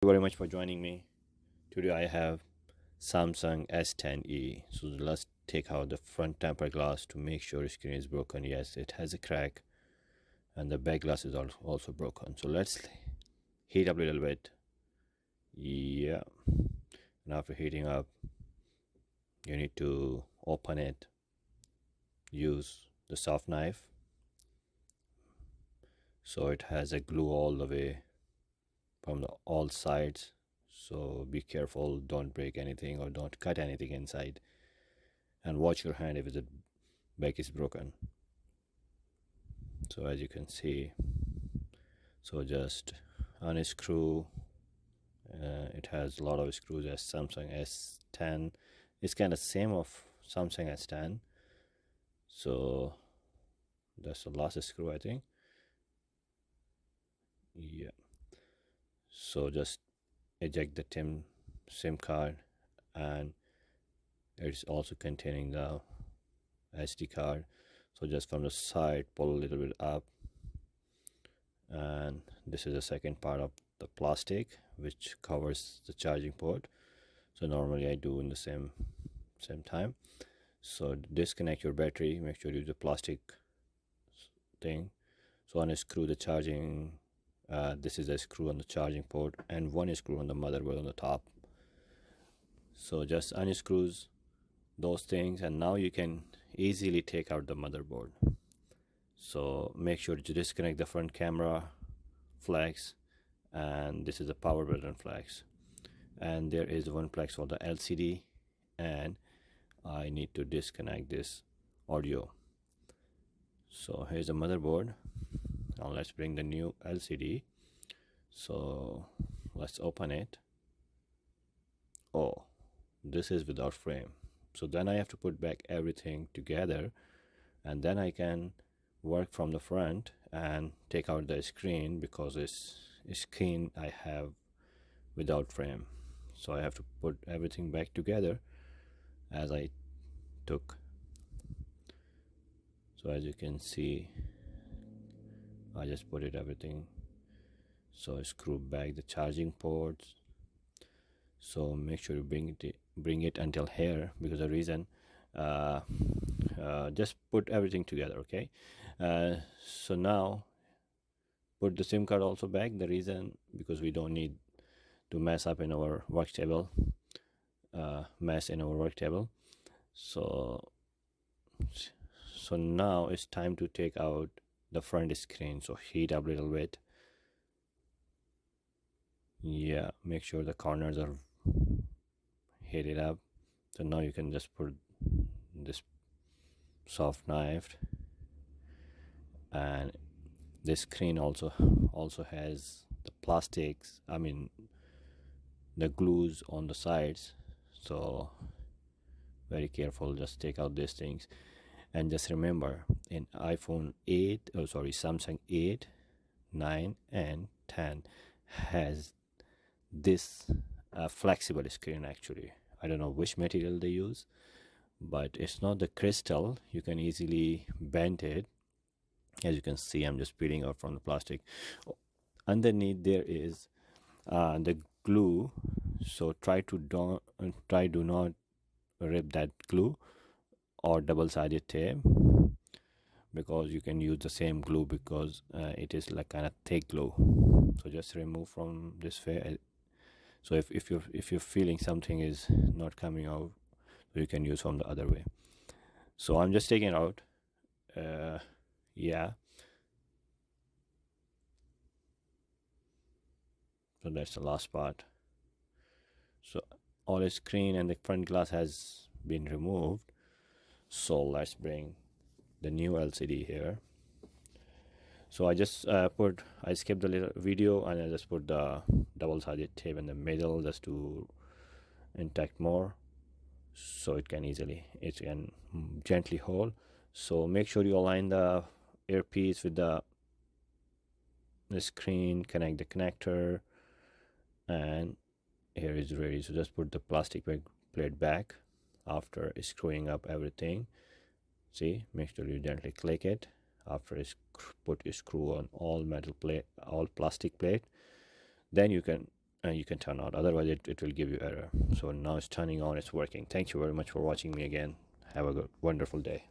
You very much for joining me. Today I have Samsung S10E. So let's take out the front tempered glass to make sure the screen is broken. Yes, it has a crack and the back glass is also broken. So let's heat up a little bit. Yeah. And after heating up, you need to open it. Use the soft knife. So it has a glue all the way from all sides. So be careful, don't break anything or don't cut anything inside. And watch your hand if the back is broken. So as you can see, so just unscrew. It has a lot of screws as Samsung S10. It's kind of same of Samsung S10. So that's the last screw, I think. Yeah. So just eject the SIM card, and it's also containing the SD card. So just from the side, pull a little bit up, and this is the second part of the plastic which covers the charging port. So normally I do in the same time. So disconnect your battery, make sure you use the plastic thing. So unscrew the charging. This is a screw on the charging port and one screw on the motherboard on the top. So just unscrews those things, and now you can easily take out the motherboard. So make sure to disconnect the front camera flags, and this is the power button flags, and there is one flag for the LCD, and I need to disconnect this audio. So here's the motherboard. Now let's bring the new LCD. So let's open it. Oh, this is without frame. So then I have to put back everything together, and then I can work from the front and take out the screen, because this screen I have without frame. So I have to put everything back together as I took. So as you can see, I just put it everything. So screw back the charging ports. So make sure you bring it until here, because the reason just put everything together. Okay. So now put the SIM card also back. The reason, because we don't need to mess in our work table. So now it's time to take out the front screen. So heat up a little bit. Yeah, make sure the corners are heated up. So now you can just put this soft knife, and this screen also has the plastics, I mean the glues on the sides. So very careful, just take out these things. And just remember, in Samsung 8, 9 and 10 has this flexible screen. Actually, I don't know which material they use, but it's not the crystal. You can easily bend it. As you can see, I'm just peeling out from the plastic. Underneath there is the glue. So do not rip that glue or double-sided tape, because you can use the same glue, because it is like kind of thick glue. So just remove from this way. So if you're feeling something is not coming out, you can use from the other way. So I'm just taking it out. Yeah. So that's the last part. So all the screen and the front glass has been removed. So let's bring the new LCD here. So I just I skipped the little video, and I just put the double-sided tape in the middle just to intact more, so it can gently hold. So make sure you align the earpiece with the screen, connect the connector, and here is ready. So just put the plastic plate back after screwing up everything. See, make sure you gently click it. After put a screw on all plastic plate, then you can and you can turn out, otherwise it will give you error. So now it's turning on, it's working. Thank you very much for watching me again. Have a good wonderful day.